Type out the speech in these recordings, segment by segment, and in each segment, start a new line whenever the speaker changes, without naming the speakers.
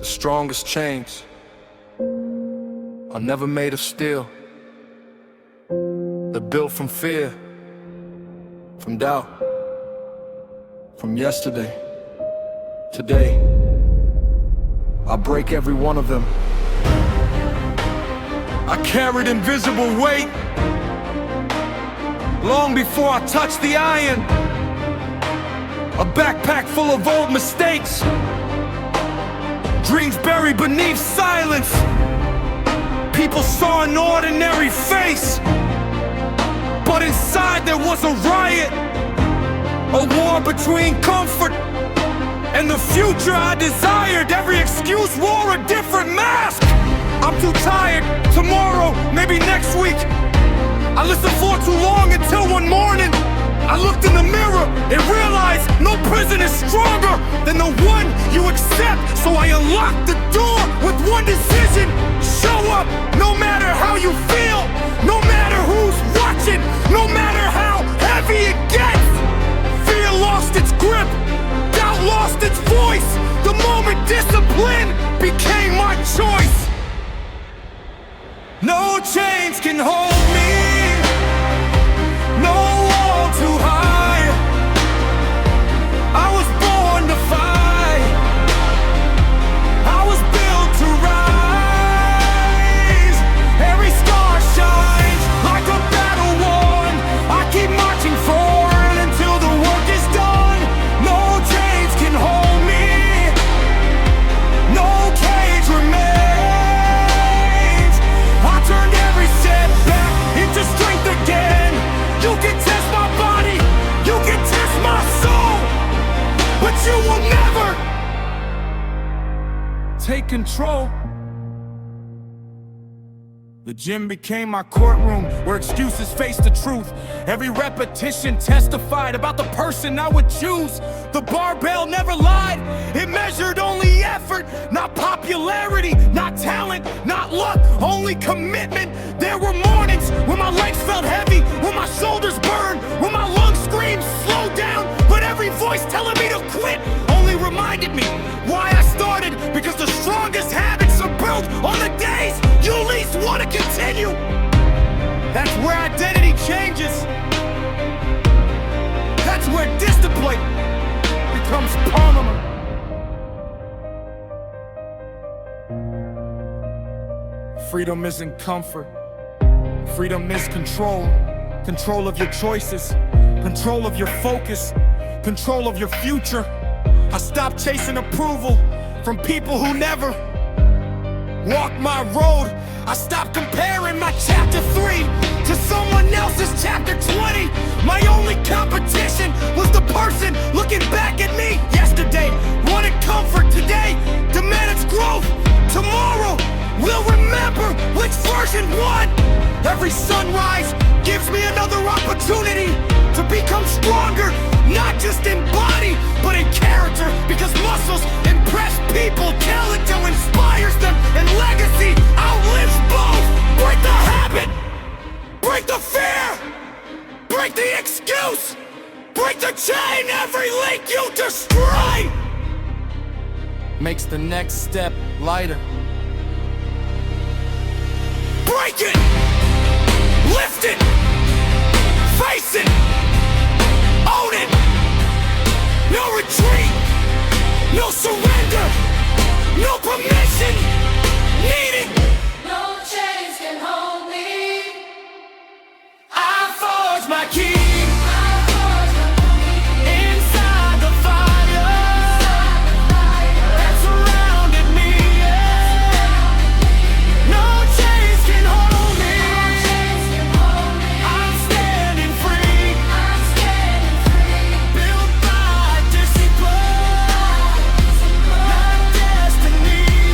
The strongest chains are never made of steel. They're built from fear, from doubt, from yesterday. Today, I break every one of them. I carried invisible weight long before I touched the iron. A backpack full of old mistakes, dreams buried beneath silence. People saw an ordinary face, but inside there was a riot, a war between comfort and the future I desired. Every excuse wore a different mask. I'm too tired, tomorrow, maybe next week. I listened for too long until one morning I looked in the mirror and realized no prison is stronger than the one you accept. So I unlocked the door with one decision: show up, no matter how you feel, no matter who's watching, no matter how heavy it gets. Fear lost its grip, doubt lost its voice, the moment discipline became my choice. No chains can hold me, no wall too high. I was born to fight, I was built to rise. Every scar shines like a battle won. I keep marching forward until the work is done. No chains can hold me, no cage remains. I turned every setback into strength again. You can test my body, you can test my soul, but you will never take control. The gym became my courtroom, where excuses faced the truth. Every repetition testified about the person I would choose. The barbell never lied, it measured only effort, not popularity, not talent, not luck, only commitment. There were mornings when my legs felt heavy, when my shoulders burned, when my lungs screamed, slow down. But every voice telling me to quit only reminded me why I started. Because the strongest habits are built on the days you least want to continue. That's where identity changes. That's where discipline becomes permanent. Freedom isn't comfort. Freedom is control. Control of your choices, control of your focus, control of your future. I stopped chasing approval from people who never walked my road. I stopped comparing my chapter 3 to someone else's chapter 20. My only competition was the person looking back at me yesterday. Wanted comfort today, demanded growth. Tomorrow we'll remember which version won. Every sunrise gives me another opportunity to become stronger, not just in body, but in character. Because muscles impress people, character inspires them, and legacy outlives both. Break the habit, break the fear, break the excuse, break the chain. Every link you destroy makes the next step lighter. Break it, lift it, face it, own it. No retreat, no surrender, no permission needed.
No chains can hold me.
I forged my key.
Destiny.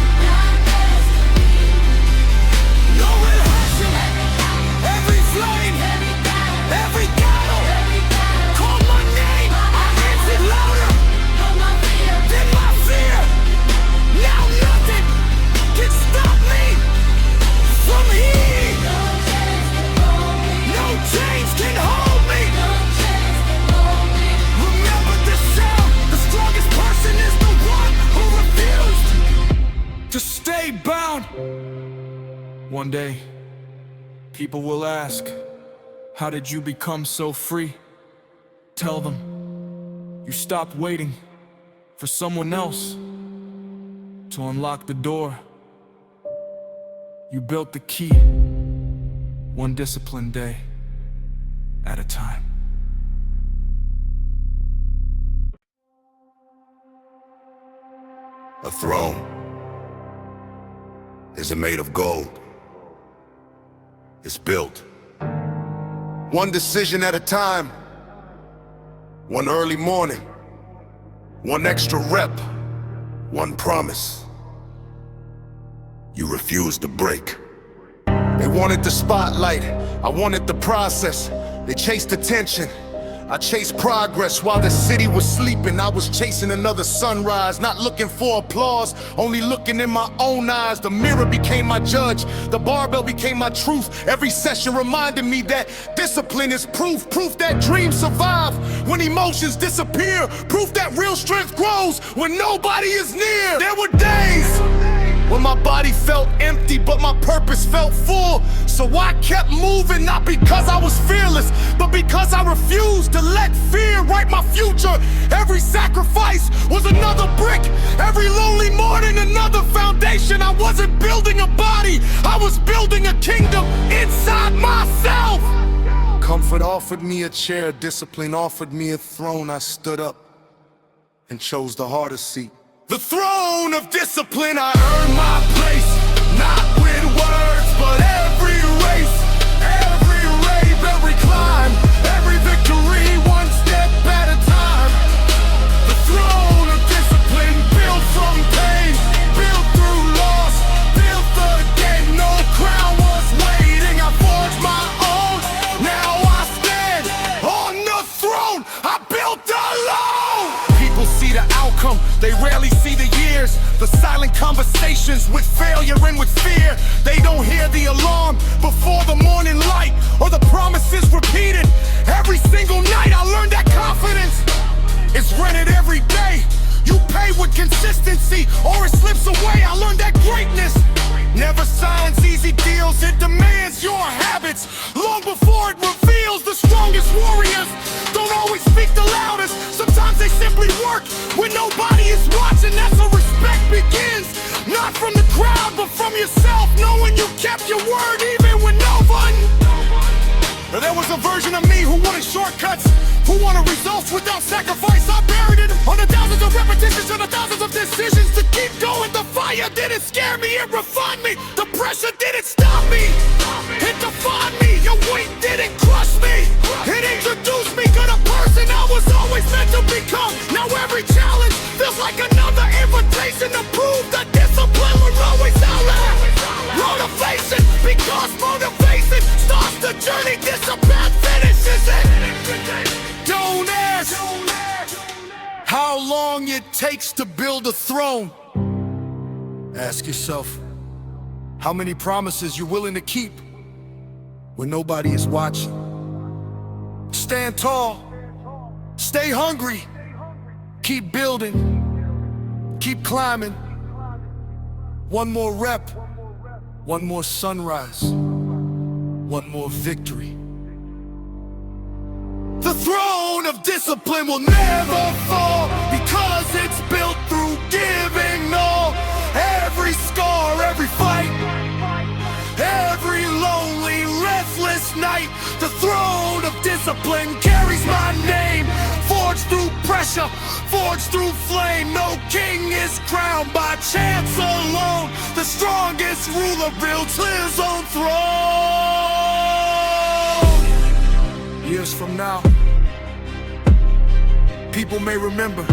stay bound. One day, people will ask, how did you become so free? Tell them, you stopped waiting for someone else to unlock the door. You built the key, one disciplined day at a time.
A throne. Is it made of gold? It's built. One decision at a time. One early morning. One extra rep. One promise. You refused to break. They wanted the spotlight. I wanted the process. They chased attention. I chased progress while the city was sleeping. I was chasing another sunrise, not looking for applause, only looking in my own eyes. The mirror became my judge, the barbell became my truth. Every session reminded me that discipline is proof that dreams survive when emotions disappear, proof that real strength grows when nobody is near. There were days when my body felt empty, but my purpose felt full. So I kept moving, not because I was fearless, but because I refused to let fear write my future. Every sacrifice was another brick. Every lonely morning, another foundation. I wasn't building a body, I was building a kingdom inside myself. Comfort offered me a chair, discipline offered me a throne. I stood up and chose the harder seat. The throne of discipline, I earned my place. Not with words, but every race, every rave, every climb, every victory, one step at a time. The throne of discipline, built from pain, built through loss, built again. No crown was waiting, I forged my own. Now I stand on the throne I built alone. People see the outcome, they rarely see the years, the silent conversations with failure and with fear. They don't hear the alarm before the morning light, or the promises repeated every single night. I learned that confidence is rented every day. You pay with consistency or it slips away. I learned that greatness never signs easy deals. It demands your habits long before it reveals. The strongest warriors don't always speak the loudest. Sometimes they simply work when nobody is watching. That's where respect begins. Not from the crowd, but from yourself. Knowing you kept your word even when no one. There was a version of me who wanted shortcuts, who wanted results without sacrifice. I buried it on the thousands of repetitions and the thousands of decisions to keep going. The fire didn't scare me, it refined me. The pressure didn't stop me, it defined me. Your weight didn't crush me, it introduced me to the person I was always meant to become. Now every challenge feels like another invitation to prove that discipline will always outlast motivation, because motivation starts the journey, discipline finishes it. Don't ask how long it takes to build a throne. Ask yourself how many promises you're willing to keep when nobody is watching. Stand tall, stay hungry, keep building, keep climbing. One more rep, one more sunrise, one more victory. The throne of discipline will never fall, because it's built through giving all. Every scar, every fight, every lonely, restless night. The throne of discipline carries my name, forged through pressure, forged through flame. No king is crowned by chance alone. The strongest ruler builds his own throne. Years from now, people may remember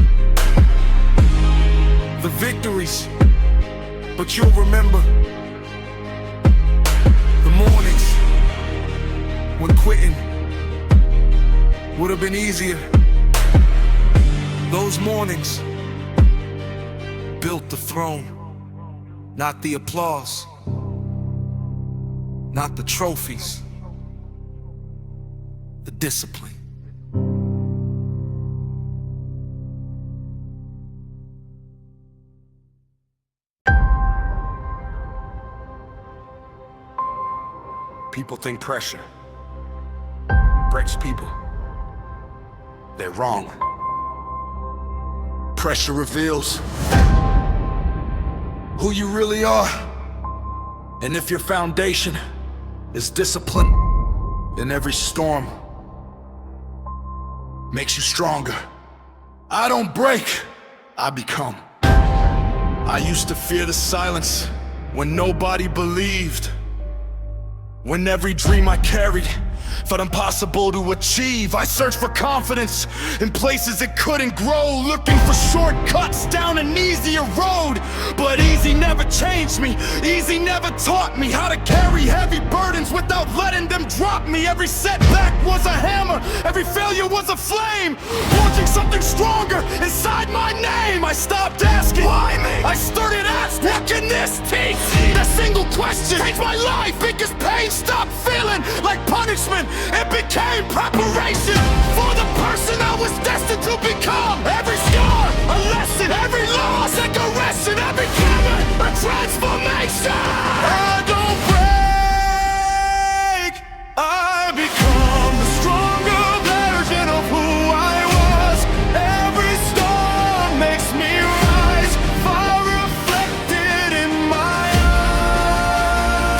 the victories, but you'll remember the mornings when quitting would have been easier. Those mornings built the throne, not the applause, not the trophies, the discipline. people think pressure breaks people. They're wrong. Pressure reveals who you really are. And if your foundation is discipline, then every storm makes you stronger. I don't break, I become. I used to fear the silence when nobody believed, when every dream I carried felt impossible to achieve. I searched for confidence in places it couldn't grow, looking for shortcuts down an easier road. But easy never changed me, easy never taught me how to carry heavy burdens without letting them drop me. Every setback was a hammer, every failure was a flame, forging something stronger inside my name. I stopped asking, why me? I started asking, what can this teach me? That single question changed my life, because pain stopped feeling like punishment. It became preparation for the person I was destined to become. Every scar, a lesson, every loss, a correction, every comment, a transformation. I don't break, I become the stronger version of who I was. Every storm makes me rise, fire reflected in my eyes.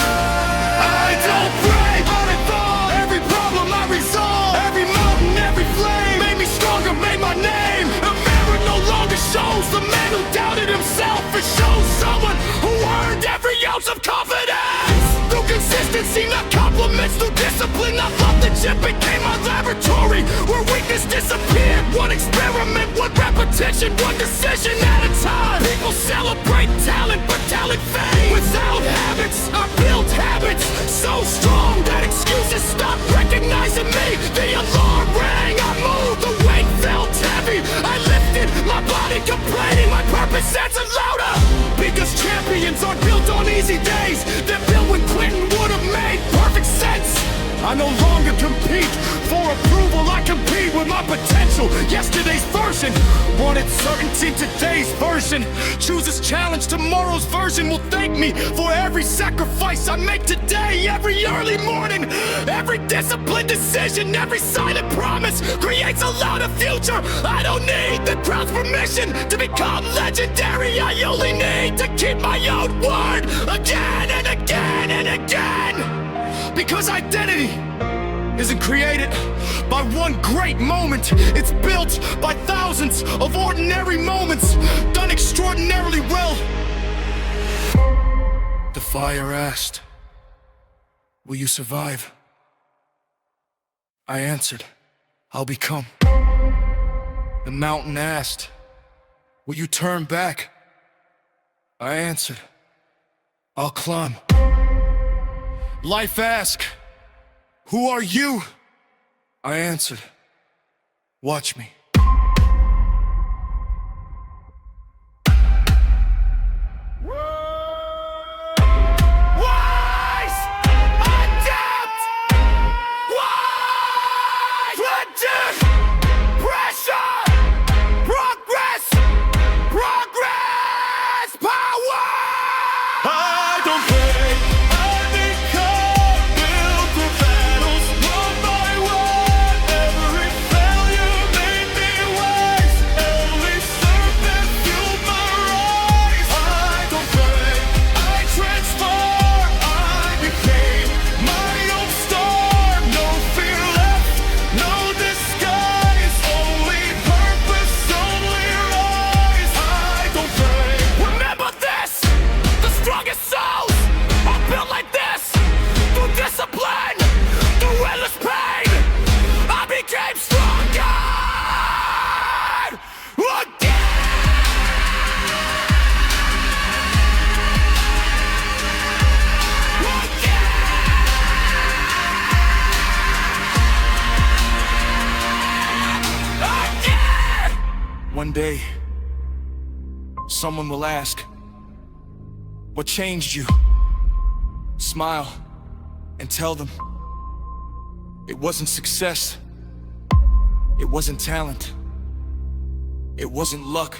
I don't break, I fall. Every problem I resolve, every mountain, every flame made me stronger, made my name. A mirror no longer shows the man who doubted himself. It shows someone who earned every ounce of confidence. Through consistency, not compliments. Through discipline, I thought the gym became my laboratory, where weakness disappeared. One experiment, one repetition, one decision at a time. People celebrate talent, but talent fades. Without habits, I built habits so strong that excuses stopped recognizing me. The alarm rang, I moved, the weight felt heavy. I lifted my body, complaining my purpose answered louder. Because champions aren't built on easy days, they're built when quitting would have made perfect sense. I no longer compete for approval, I compete with my potential. Yesterday's version wanted certainty, today's version chooses challenge. Tomorrow's version will thank me for every sacrifice I make today. Every early morning, every disciplined decision, every silent promise creates a louder future. I don't need the crowd's permission to become legendary. I only need to keep my own word again and again and again. Because identity isn't created by one great moment. It's built by thousands of ordinary moments done extraordinarily well. The fire asked, will you survive? I answered, I'll become. The mountain asked, will you turn back? I answered, I'll climb. Life asked, who are you? I answered, watch me. Wise! Adapt! Wise! Legend! Pressure! Progress! Progress! Power! I don't play. One day, someone will ask, what changed you? Smile and tell them, it wasn't success, it wasn't talent, it wasn't luck,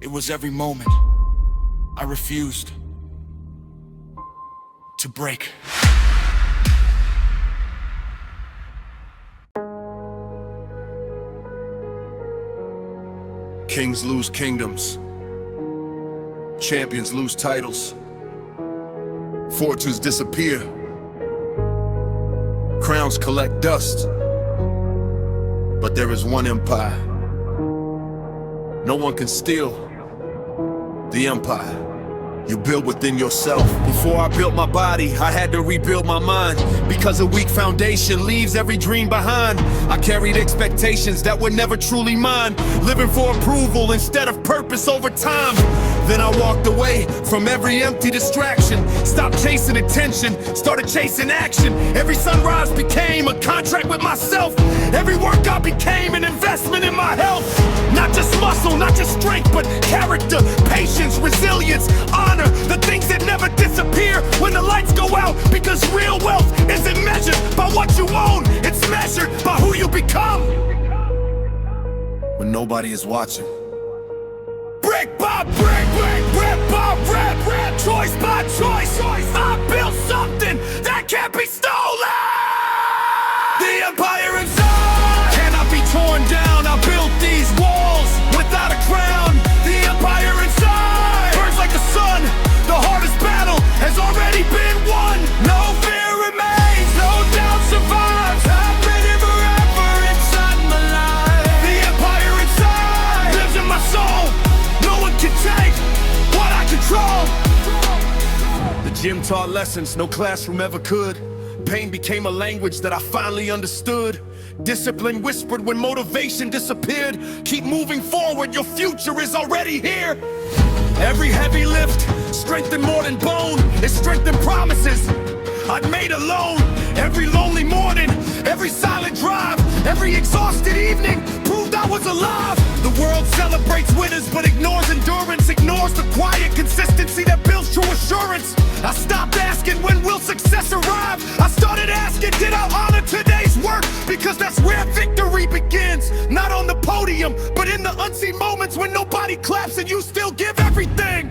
it was every moment I refused to break. Kings lose kingdoms. Champions lose titles. Fortunes disappear. Crowns collect dust. But there is one empire. No one can steal the empire you build within yourself. Before I built my body, I had to rebuild my mind. Because a weak foundation leaves every dream behind. I carried expectations that were never truly mine, living for approval instead of purpose over time. Then I walked away from every empty distraction. Stopped chasing attention, started chasing action. Every sunrise became a contract with myself. Every workout became an investment in my health. Not just muscle, not just strength, but character, patience, resilience, honor. The things that never disappear when the lights go out. Because real wealth isn't measured by what you own, it's measured by who you become when nobody is watching. Brick by brick, rip by rip, choice by choice, I built something that can't be stolen. The empire inside cannot be torn down. I built these walls without a crown. The empire inside burns like the sun. The hardest battle has already been won. No fear remains, no doubt survives. I've been here forever inside my life. The empire inside lives in my soul. No one can take what I control. The gym taught lessons no classroom ever could. Pain became a language that I finally understood. Discipline whispered when motivation disappeared. Keep moving forward, your future is already here. Every heavy lift, strengthened more than bone. It's strength and promises I'd made alone. Every lonely morning, every silent drive, every exhausted evening proved I was alive. The world celebrates winners but ignores endurance. Ignores the quiet consistency that builds true assurance. I stopped asking when will success arrive. I started asking, did I honor today's work? Because that's where victory begins. Not on the podium, but in the unseen moments when nobody claps and you still give everything.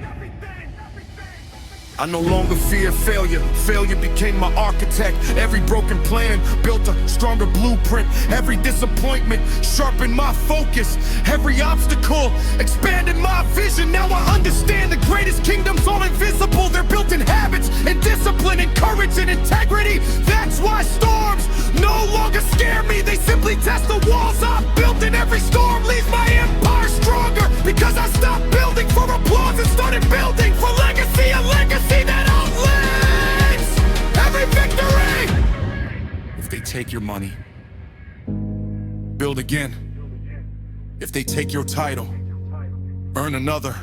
I no longer fear failure. Failure became my architect. Every broken plan built a stronger blueprint. Every disappointment sharpened my focus. Every obstacle expanded my vision. Now I understand the greatest kingdoms are invisible. They're built in habits and discipline and courage and integrity. That's why storms no longer scare me. They simply test the walls I've built, and every storm leaves my empire stronger. Because I stopped building for applause and started building for legacy. A legacy that outlives every victory. If they take your money, build again. If they take your title, earn another.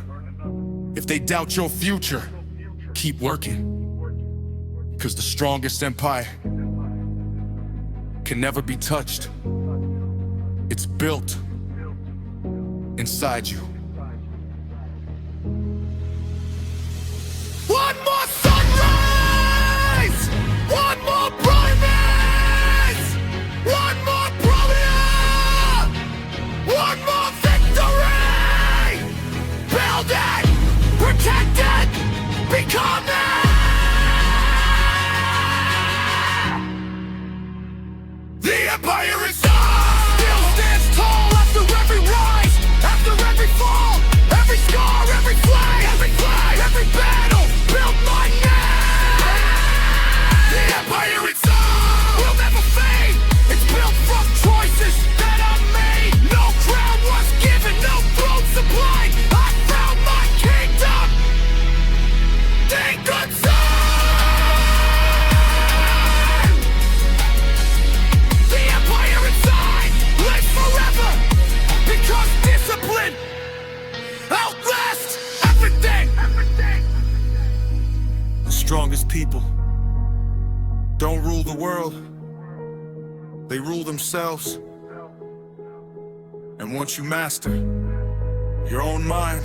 If they doubt your future, keep working. Because the strongest empire can never be touched. It's built inside you. One more sunrise! One more brightness! One more promenade! One more victory! Build it! Protect it! Become it! The empire inside still stands tall after every rise, after every fall, every scar, every flame, every battle. Build my name. The empire inside will never fade. It's built from choices that I made. No crown was given, no throne supplied. I found my kingdom. Think good time. The empire inside lives forever. Because discipline outlasts everything. The strongest people don't rule the world. They rule themselves. And once you master your own mind,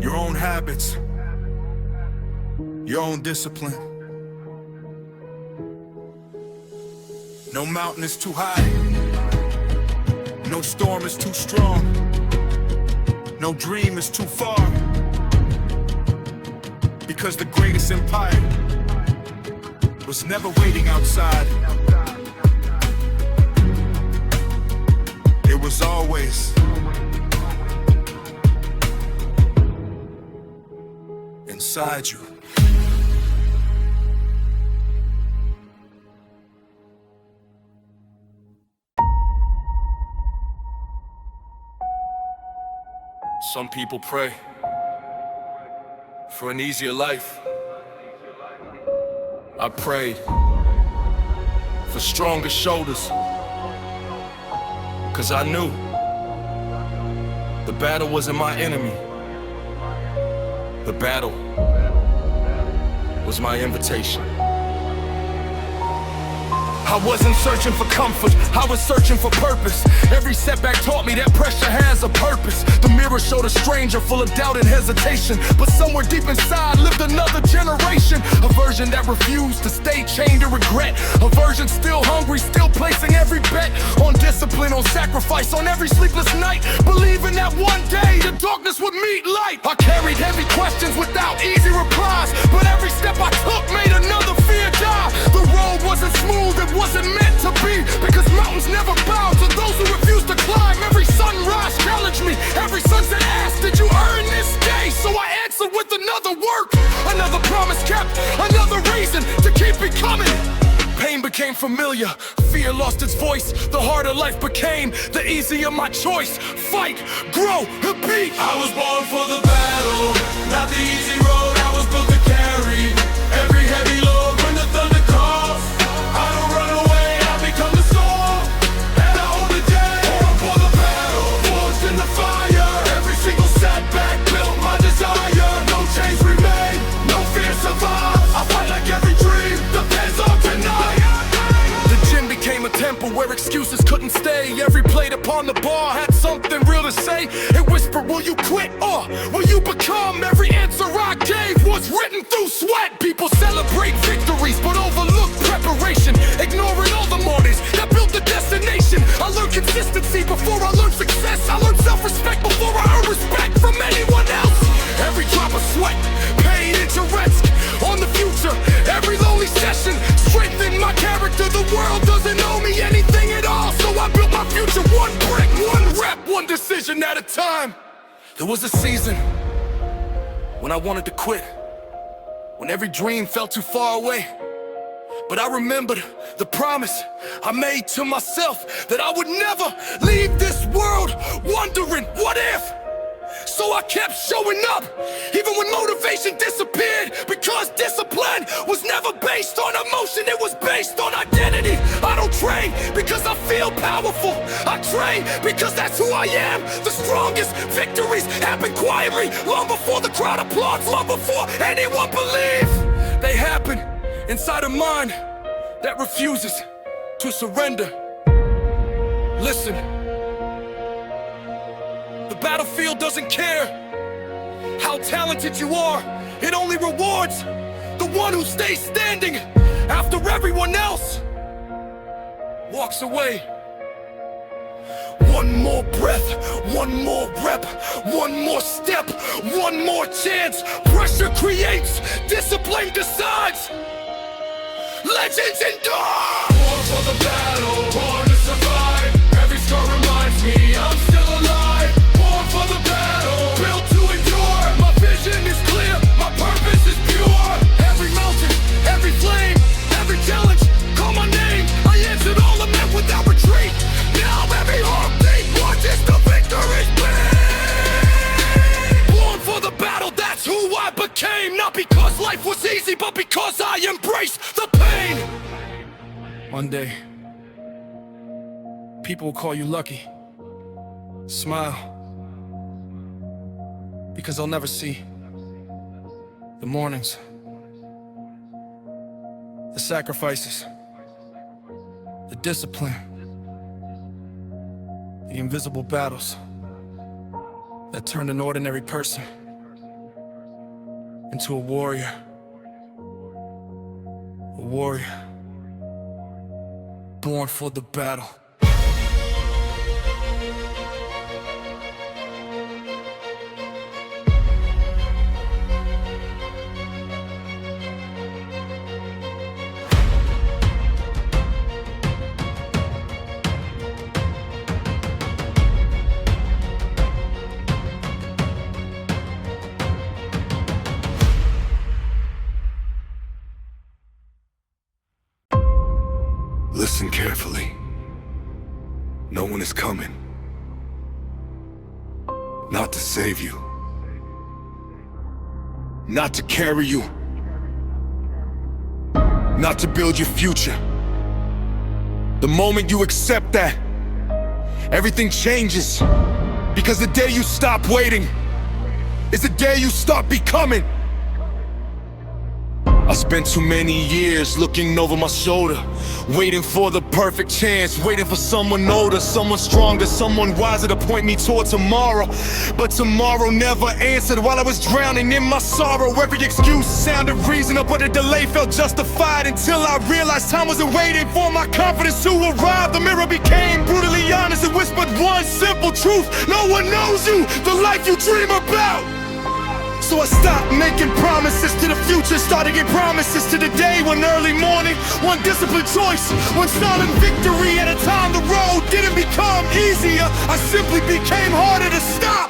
your own habits, your own discipline, no mountain is too high, no storm is too strong, no dream is too far. Because the greatest empire was never waiting outside. It was always
beside you. Some people pray for an easier life. I prayed for stronger shoulders, 'cause I knew the battle wasn't my enemy. The battle was my invitation. I wasn't searching for comfort, I was searching for purpose. Every setback taught me that pressure has a purpose. The mirror showed a stranger full of doubt and hesitation, but somewhere deep inside lived another generation. A version that refused to stay chained to regret. A version still hungry, still placing every bet on discipline, on sacrifice, on every sleepless night, believing that one day the darkness would meet light. I carried heavy questions without easy replies, but every step I took made another fear die. The road wasn't smooth, it wasn't meant to be, because mountains never bow to those who refuse to climb. Every sunrise challenged me, every sunset asked, did you earn this day? So I answered with another work, another promise kept, another reason to keep becoming. Pain became familiar, fear lost its voice. The harder life became, the easier my choice. Fight, grow, beat. I was born for the battle, not the easy road. I was built to carry every heavy load when the thunder calls. I don't run away, I become the storm, and I own the day. Born for the battle, forged in the fire. Every single setback built my desire. No chains remain, no fear survives. I fight like every dream depends on tonight. The gym became a temple where excuses couldn't stay. Every plate upon the bar had something real to say. It whispered, will you quit or will you become? Every answer I gave was written through sweat. People celebrate victories but overlook preparation, ignoring all the mornings that built the destination. I learned consistency before I learned success. I learned self-respect before I earned respect from anyone else. Every drop of sweat paid interest on the future. Every lonely session strengthened my character. The world doesn't owe me anything at all, so I built my future one brick, one rep, one decision at a time. There was a season when I wanted to quit, when every dream felt too far away. But I remembered the promise I made to myself that I would never leave this world wondering what if. So I kept showing up, even when motivation disappeared, because discipline was never based on emotion, it was based on identity. I don't train because I feel powerful, I train because that's who I am. The strongest victories happen quietly, long before the crowd applauds, long before anyone believes. They happen inside a mind that refuses to surrender. Listen. The battlefield doesn't care how talented you are. It only rewards the one who stays standing after everyone else walks away. One more breath, one more rep, one more step, one more chance. Pressure creates, discipline decides. Legends endure. Born for the battle, born to survive. Every scar reminds me I'm still alive. Born for the battle, built to endure. My vision is clear, my purpose is pure. Every mountain, every flame, every challenge, call my name. I answered all of them without retreat. Now every heartbeat watches the victory's bleed. Born for the battle, that's who I became. Not because life was easy, but because I embraced the pain. One day, people will call you lucky. Smile, because they'll never see the mornings, the sacrifices, the discipline, the invisible battles that turned an ordinary person into a warrior. A warrior born for the battle.
Listen carefully. No one is coming. Not to save you. Not to carry you. Not to build your future. The moment you accept that, everything changes. Because the day you stop waiting is the day you start becoming. I spent too many years looking over my shoulder, waiting for the perfect chance, waiting for someone older, someone stronger, someone wiser to point me toward tomorrow. But tomorrow never answered while I was drowning in my sorrow. Every excuse sounded reasonable, but the delay felt justified until I realized time wasn't waiting for my confidence to arrive. The mirror became brutally honest and whispered one simple truth: no one knows you, the life you dream about. So I stopped making promises to the future, started getting promises to the day. One early morning, one disciplined choice, one silent victory at a time. The road didn't become easier, I simply became harder to stop.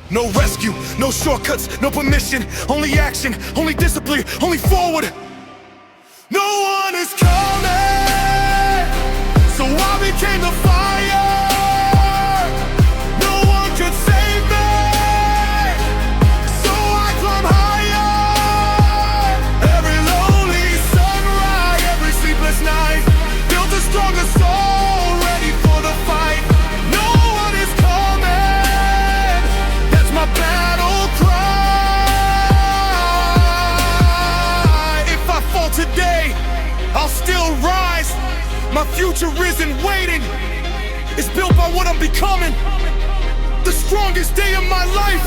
No rescue, no shortcuts, no permission, only action, only discipline, only forward. No one is coming, so I became the fire. No one could save me, stronger soul, ready for the fight. No one is coming, that's my battle cry. If I fall today, I'll still rise. My future isn't waiting, it's built by what I'm becoming. The strongest day of my life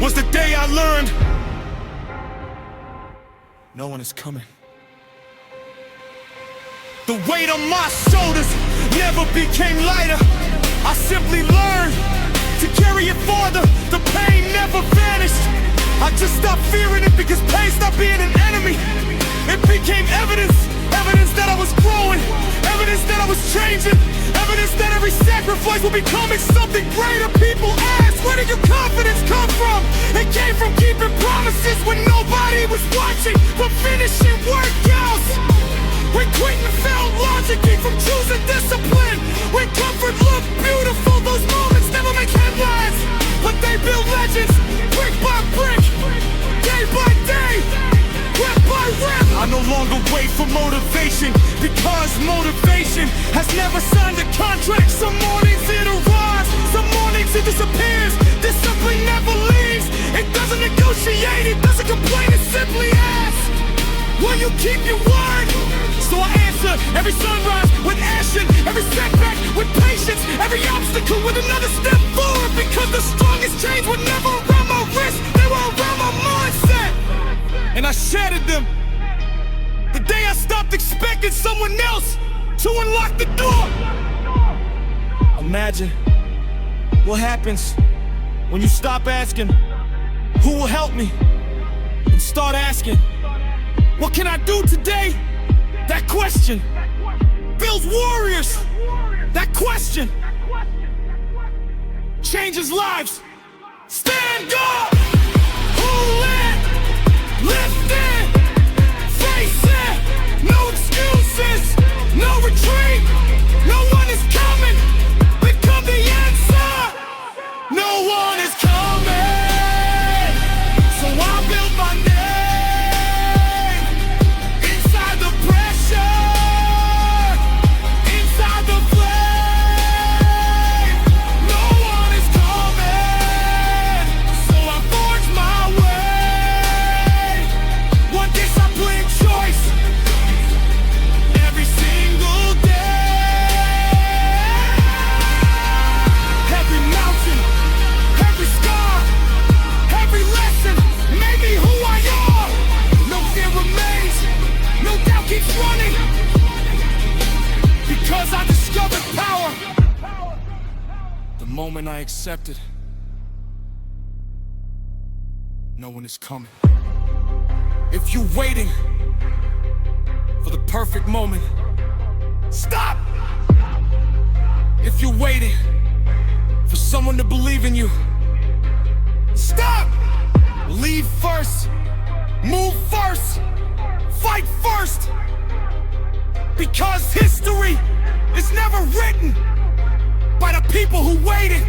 was the day I learned no one is coming. The weight on my shoulders never became lighter. I simply learned to carry it farther. The pain never vanished. I just stopped fearing it because pain stopped being an enemy. It became evidence, evidence that I was growing, evidence that I was changing, evidence that every sacrifice will becoming something greater. People ask, where did your confidence come from? It came from keeping promises when nobody was watching, from finishing workouts when quitting felt logic, from choosing discipline when comfort looked beautiful. Those moments never make headlines, but they build legends, brick by brick, day by day, rep by rep. I no longer wait for motivation, because motivation has never signed a contract. Some mornings it arrives, some mornings it disappears. Discipline never leaves, it doesn't negotiate, it doesn't complain, it simply asks, will you keep your word? So I answer every sunrise with action, every setback with patience, every obstacle with another step forward. Because the strongest chains were never around my wrist, they were around my mindset. And I shattered them the day I stopped expecting someone else to unlock the door. Imagine what happens when you stop asking, who will help me? And start asking, what can I do today? That question builds warriors. That question changes lives. Stand up, hold it, lift it, face it. No excuses, no retreat. No one is coming, become the answer. No one is coming, so I build my name. Because I discovered power the moment I accepted no one is coming. If you're waiting for the perfect moment, stop! If you're waiting for someone to believe in you, stop! Lead first, move first, fight first.
Because history is never written by the people who waited.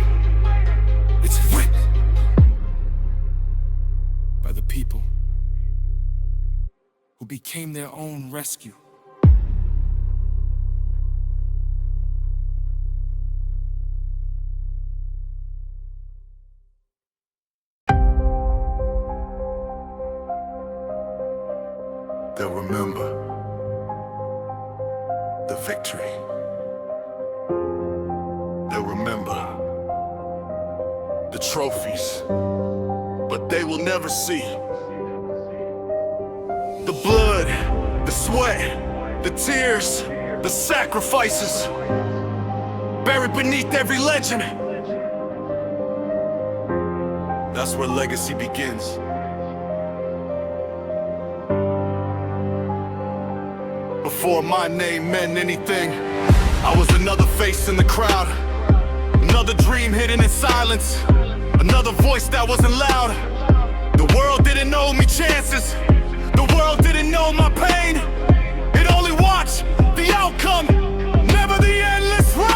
It's written by the people who became their own rescue.
They'll remember the victory. They'll remember the trophies, but they will never see the blood, the sweat, the tears, the sacrifices buried beneath every legend. That's where legacy begins. Before my name meant anything, I was another face in the crowd, another dream hidden in silence, another voice that wasn't loud. The world didn't know me chances, the world didn't know my pain. It only watched the outcome, never the endless rain.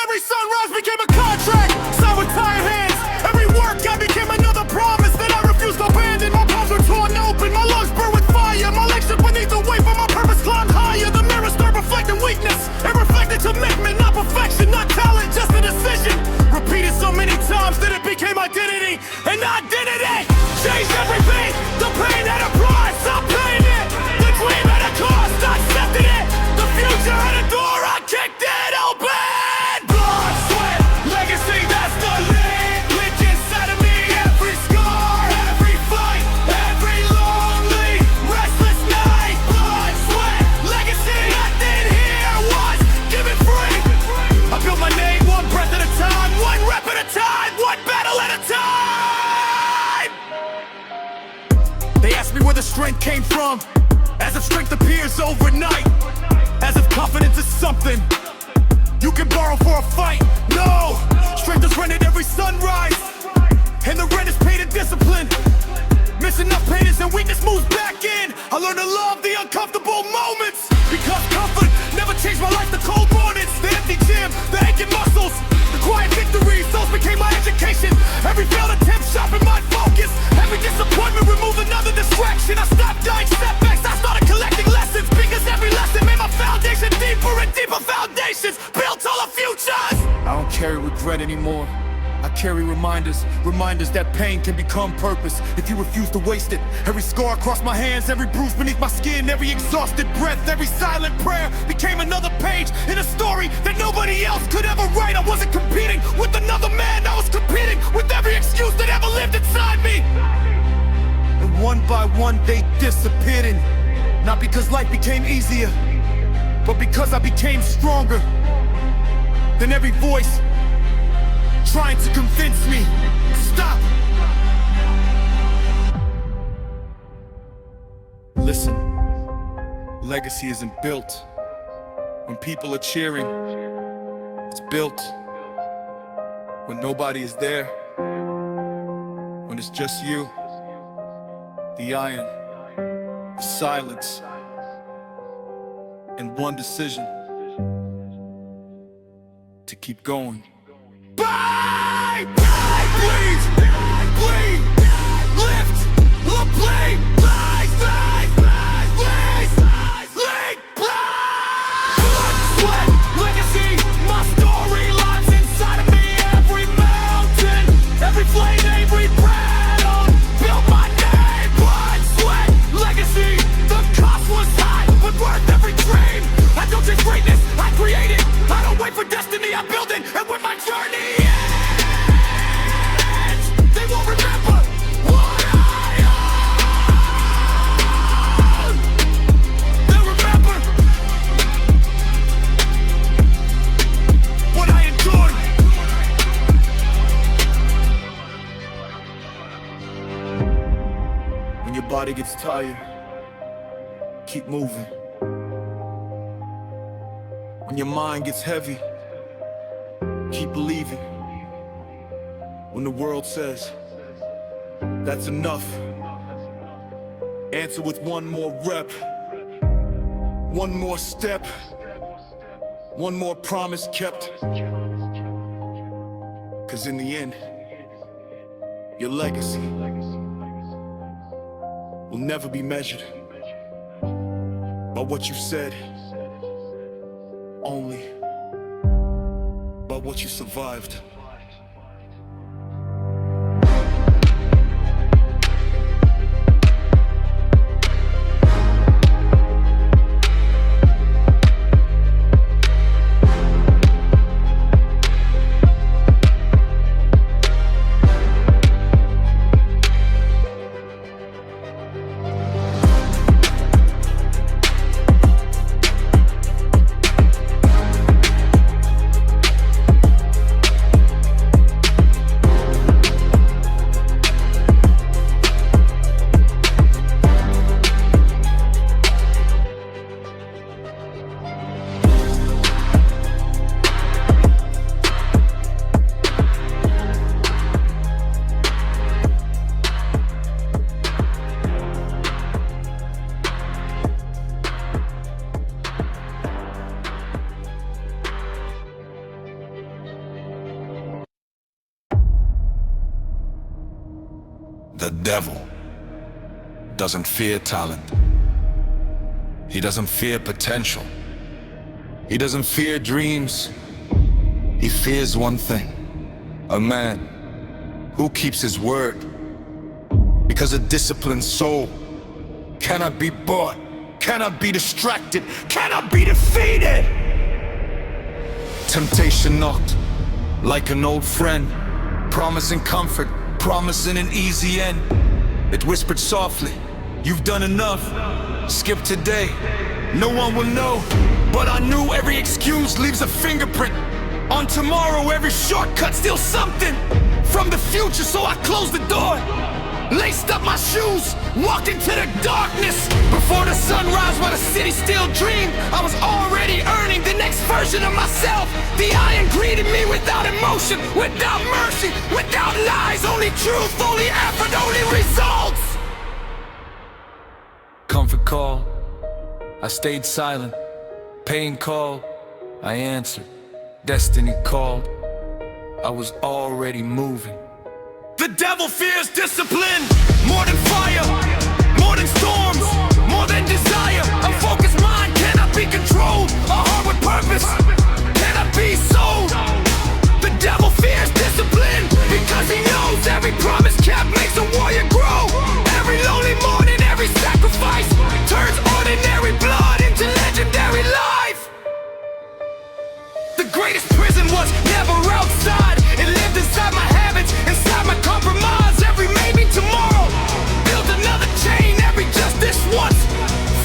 Every sunrise became a contract, signed with tired hands. Every work I became another promise that I refused to abandon. My palms were torn open, my lungs burned with fire, my legs shook beneath the weight, but my purpose climbed higher. The mirror started reflecting weakness, it reflected commitment, not perfection, not talent, just a decision. Repeated so many times that it became identity, and identity changed everything. The pain had a price, I paid it. The dream had a cost, I accepted it. The future had a door, I kicked it open. Blood, sweat, legacy, that's the lineage inside of me. Every scar, every fight, every lonely, restless night. Blood, sweat, legacy, nothing here was given free. I built my name one breath at a time, one rep at a time, one battle at a time. They asked me where the strength came from, as if strength appears overnight, as if confidence is something you can borrow for a fight. No, strength is rented every sunrise, and the rent is paid in discipline. Missing enough pain and weakness moves back in. I learned to love the uncomfortable moments, because comfort never changed my life. The cold mornings, the empty gym, the aching muscles, the quiet victories, those became my education. Every failed attempt sharpened my focus, every disappointment removed another distraction. I stopped dying setbacks, I started collecting lessons, because every lesson made my foundation deeper and deeper foundations built all our futures. I don't carry regret anymore, I carry reminders, reminders that pain can become purpose if you refuse to waste it. Every scar across my hands, every bruise beneath my skin, every exhausted breath, every silent prayer became another page in a story that nobody else could ever write. I wasn't competing with another man, I was competing with every excuse that ever lived inside me. And one by one they disappeared, not because life became easier, but because I became stronger than every voice trying to convince me. Stop! Listen, legacy isn't built when people are cheering. It's built when nobody is there, when it's just you, the iron, the silence, and one decision: to keep going. Please, bleed, lift, the blade, please, lead, blood, sweat, legacy, my story lives inside of me. Every mountain, every flame, every battle, built my name. Blood, sweat, legacy, the cost was high, but worth every dream. I don't chase greatness, I create it. I don't wait for destiny, I build it. And when my journey they won't remember what I am. They'll remember what I endured. When your body gets tired, keep moving. When your mind gets heavy, keep believing. When the world says, that's enough, answer with one more rep,
One more step, one more promise kept. 'Cause in the end, your legacy will never be measured by what you said, only by what you survived.
The devil doesn't fear talent. He doesn't fear potential. He doesn't fear dreams. He fears one thing: a man who keeps his word. Because a disciplined soul cannot be bought, cannot be distracted, cannot be defeated. Temptation knocked like an old friend, promising comfort, promising an easy end. It whispered softly, "You've done enough, skip today, no one will know." But I knew every excuse leaves a fingerprint. On tomorrow, every shortcut steals something from the future, so I closed the door, laced up my shoes, walked into the darkness. Before the sunrise while the city still dreamed, I was already earning the next version of myself. The iron greeted me without emotion, without mercy, without lies. Only truth, only effort, only results. Comfort called, I stayed silent. Pain called, I answered. Destiny called, I was already moving. The devil fears discipline, more than fire, more than storms, more than desire. A focused mind cannot be controlled, a heart with purpose cannot be sold. The devil fears discipline, because he knows every promise kept makes a warrior grow. Every lonely morning, every sacrifice turns ordinary blood into legendary life. The greatest prison was never outside, it lived inside my habits, inside my compromise. Every maybe tomorrow, built another chain, every just this once,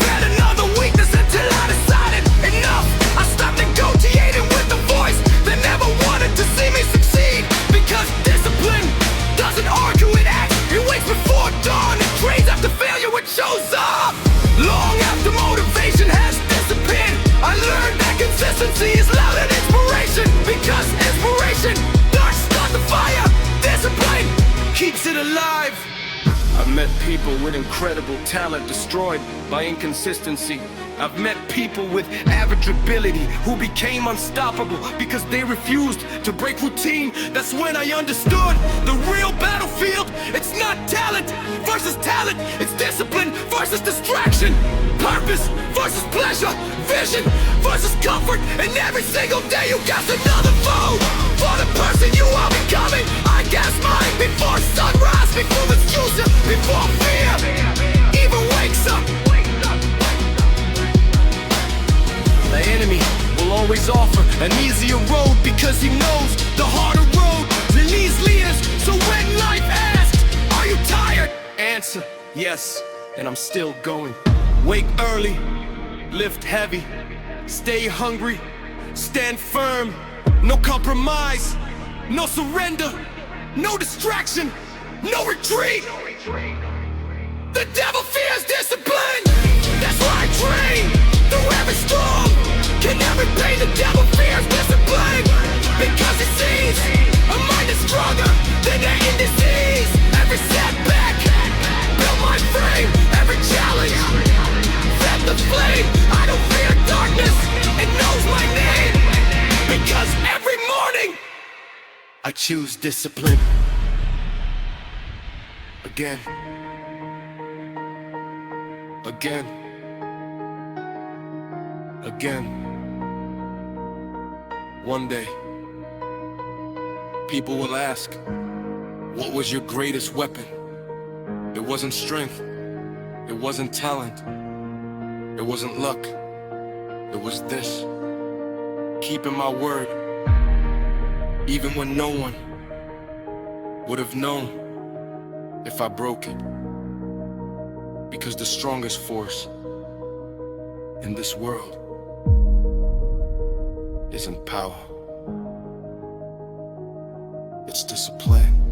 fed another weakness until I decided enough. I stopped negotiating with the voice that never wanted to see me succeed. Because discipline doesn't argue, it acts, it waits before dawn. It trades after failure, it shows up long after motivation has disappeared. I learned that consistency is louder than inspiration, because inspiration darts start the fire. Discipline keeps it alive. I've met people with incredible talent destroyed by inconsistency. I've met people with average ability who became unstoppable because they refused to break routine. That's when I understood the real battlefield. It's not talent versus talent, it's discipline versus distraction. Purpose versus pleasure, vision versus comfort. And every single day you got another vote for the person you are becoming. I guess mine before sunrise, before excuses, before fear even wakes up. The enemy will always offer an easier road, because he knows the harder road leads leaders. So when life asks, are you tired? Answer, yes, and I'm still going. Wake early, lift heavy, stay hungry, stand firm. No compromise, no surrender, no distraction, no retreat. The devil fears discipline, that's why I train through every storm. Can every pain, the devil fears discipline, because he sees a mind is stronger than any disease. Every setback built my frame, every challenge fed the flame. I don't fear choose discipline. Again. Again. Again. One day, people will ask, what was your greatest weapon? It wasn't strength. It wasn't talent. It wasn't luck. It was this. Keeping my word, even when no one would have known if I broke it. Because the strongest force in this world isn't power, it's discipline.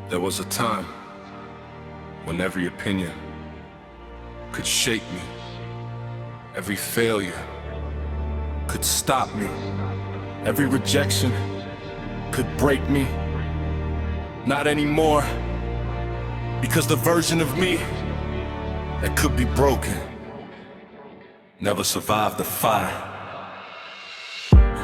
There was a time when every opinion could shake me. Every failure could stop me. Every rejection could break me. Not anymore, because the version of me that could be broken never survived the fire.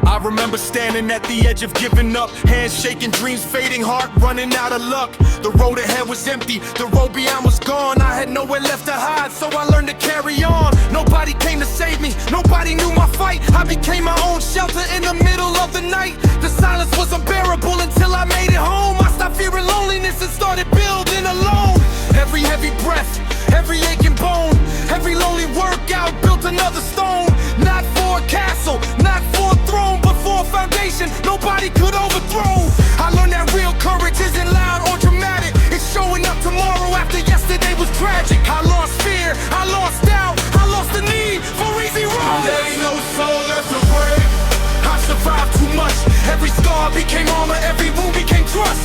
I remember standing at the edge of giving up, hands shaking, dreams fading, heart running out of luck. The road ahead was empty, the road beyond was gone. I had nowhere left to hide, so I learned to carry on. Nobody came to save me, nobody knew my fight. I became my own shelter in the middle of the night. The silence was unbearable until I made it home. I stopped fearing loneliness and started building alone. Every heavy breath, every aching bone, every lonely workout built another stone. Not for a castle, not for a throne, but for a foundation nobody could overthrow. I learned that real courage isn't loud or dramatic. It's showing up tomorrow after yesterday was tragic. I lost fear, I lost doubt, I lost the need for easy road. There ain't no soul left to break. I survived too much. Every scar became armor, every wound became trust.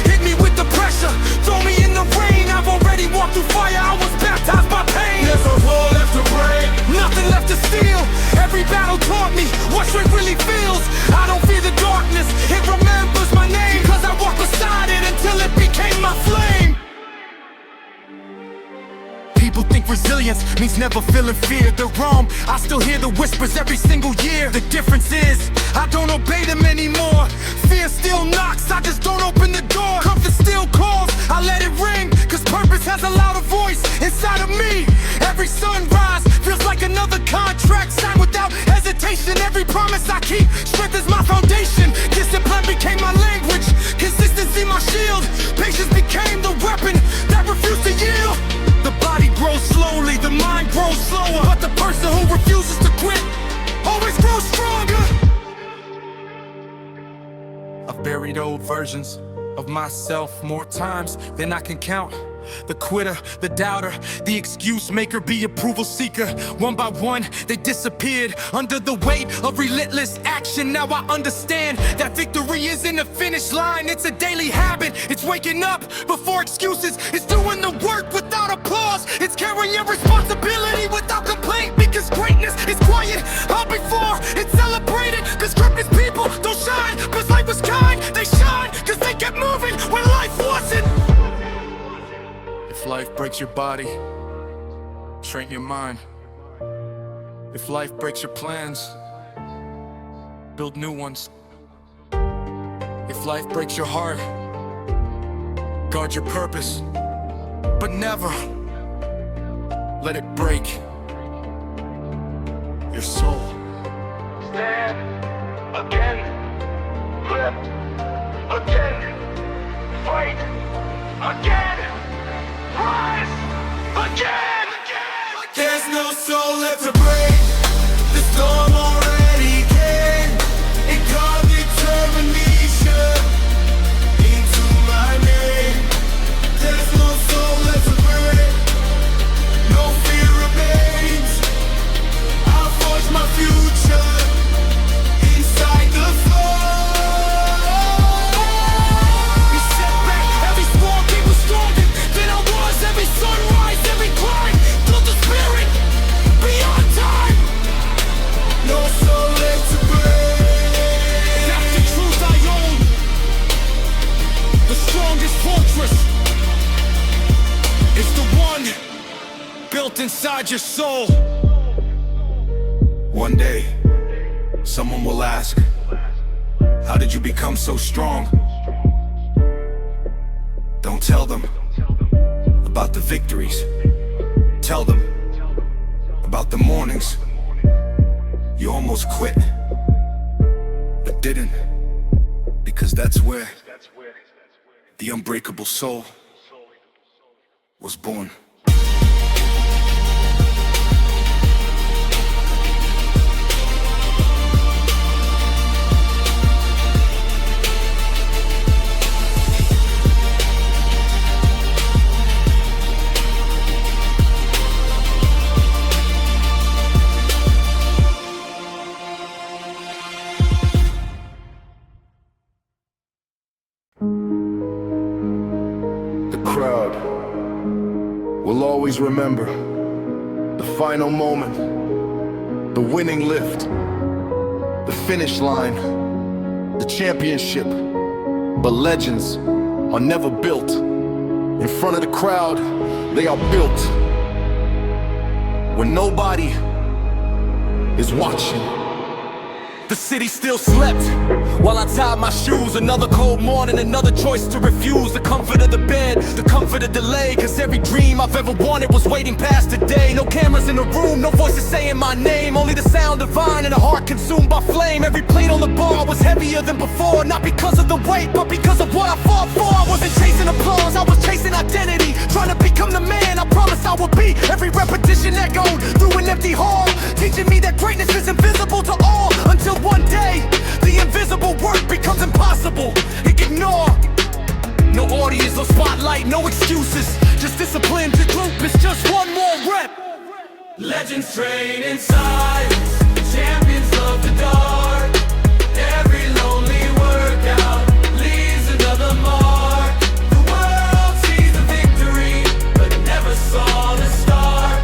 Hit me with the pressure, throw me in the rain. I've already walked through fire, I was baptized by pain. There's no war left to break, nothing left to steal. Every battle taught me what strength really feels. I don't fear the darkness, it remembers my name. Cause I walked beside it until it became my flame. People think resilience means never feeling fear. They're wrong, I still hear the whispers every single year. The difference is, I don't obey them anymore. Fear still knocks, I just don't open the door. Comfort still calls, I let it ring. Cause purpose has a louder voice inside of me. Every sunrise feels like another contract signed without hesitation. Every promise I keep, strength is my foundation. Discipline became my language, consistency my shield. Patience became the weapon that refused to yield. The body grows slowly, the mind grows slower, but the person who refuses to quit always grows stronger. I've buried old versions of myself more times than I can count. The quitter, the doubter, the excuse maker, the approval seeker. One by one, they disappeared under the weight of relentless action. Now I understand that victory isn't a finish line, it's a daily habit. It's waking up before excuses, it's doing the work without applause. It's carrying responsibility without complaint. Because greatness is quiet out before it's celebrated. Cause greatness people don't shine, cause life was kind, they shine
life breaks your body, train your mind. If life breaks your plans, build new ones. If life breaks your heart, guard your purpose, but never let it break your soul.
Stand again, flip again, fight again, rise again.
There's no soul left to break. The storm already came. It carved determination into my name. There's no soul left to break. No fear remains. I'll forge my future inside the floor. We set back every storm, people stronger than I was. Every sunrise, every climb, built the spirit beyond time. No soul left to break. That's the truth I own. The strongest fortress is the one built inside your soul. One day, someone will ask, how did you become so strong? Don't tell them about the victories. Tell them about the mornings you almost quit, but didn't, because that's where the unbreakable soul was born.
The crowd will always remember the final moment, the winning lift, the finish line, the championship. But legends are never built in front of the crowd. They are built when nobody is watching.
The city still slept while I tied my shoes. Another cold morning, another choice to refuse. The comfort of the bed, the comfort of delay. Cause every dream I've ever wanted was waiting past today. No cameras in the room, no voices saying my name. Only the sound divine and a heart consumed by flame. Every plate on the bar was heavier than before. Not because of the weight, but because of what I fought for. I wasn't chasing applause, I was chasing identity. Trying to become the man I promised I would be. Every repetition echoed through an empty hall, teaching me that greatness is invisible to all. Until one day, the invisible work becomes impossible. Ignore. No audience, no spotlight, no excuses. Just discipline to group, it's just one more rep. Legends train in silence, champions love the dark. Every lonely workout leaves another mark. The world sees the victory, but never saw the start.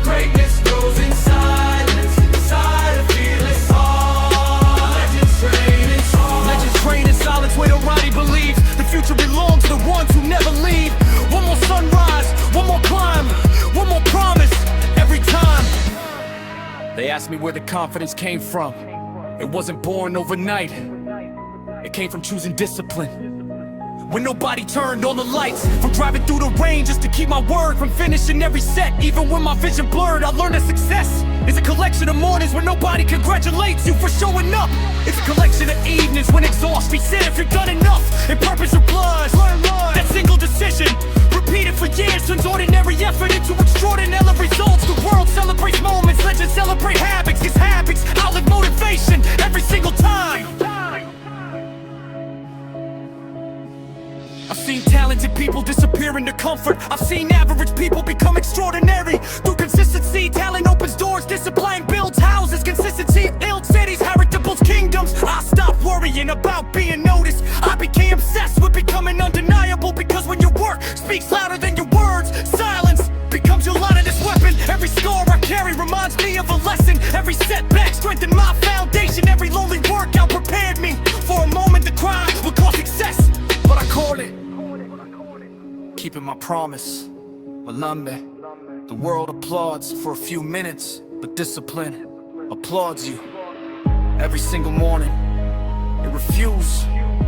Greatness grows in silence, inside a fearless heart. Legends train in silence, where nobody believes. The future belongs to the ones who never leave. One more sunrise, one more climb, one more promise, every time. They asked me where the confidence came from. It wasn't born overnight. It came from choosing discipline when nobody turned on the lights, from driving through the rain just to keep my word, from finishing every set even when my vision blurred. I learned that success is a collection of mornings when nobody congratulates you for showing up. It's a collection of evenings when exhaust me. Said if you've done enough in purpose or blood, that single decision repeated for years turns ordinary effort into extraordinary results. The world celebrates moments, legends celebrate habits. Cause habits outlive motivation every single time. I've seen talented people disappear into comfort. I've seen average people become extraordinary. Through consistency, talent opens doors. Discipline builds houses. Consistency builds cities. Character builds kingdoms. I stopped worrying about being noticed. I became obsessed with becoming undeniable. Because when your work speaks louder than your words, silence becomes your lightest weapon. Every scar I carry reminds me of a lesson. Every setback strengthened my foundation. Every lonely workout prepared me for a moment the crime would cause success. But I call it keeping my promise. Malambe. The world applauds for a few minutes, but discipline applauds you. Every single morning, it refuses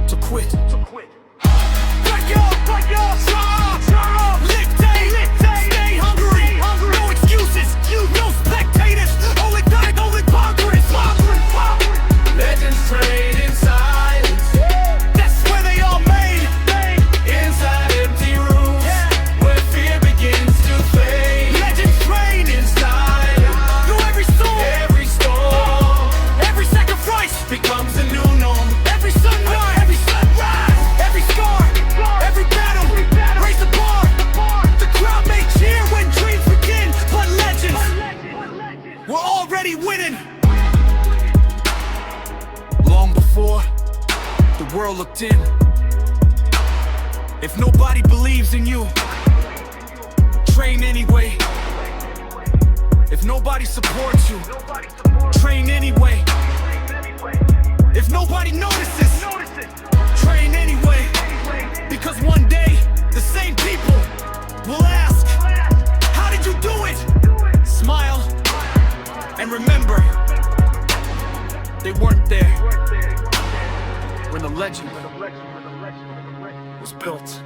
to quit. Wake up, lift day, stay hungry, no excuses, no spectators, only conquerors. Legends trade in silence, that's where they all made. Inside empty rooms, where fear begins to fade. Legends train in silence, through every storm, every sacrifice becomes a new norm. Every sunrise, every scar, every battle, raise the bar. The crowd may cheer when dreams begin, but legends, we're already winning. Long before the world looked in. If nobody believes in you, train anyway. If nobody supports you, train anyway. If nobody notices, train anyway. Because one day, the same people will ask, how did you do it? Smile and remember, they weren't there when the legend was built.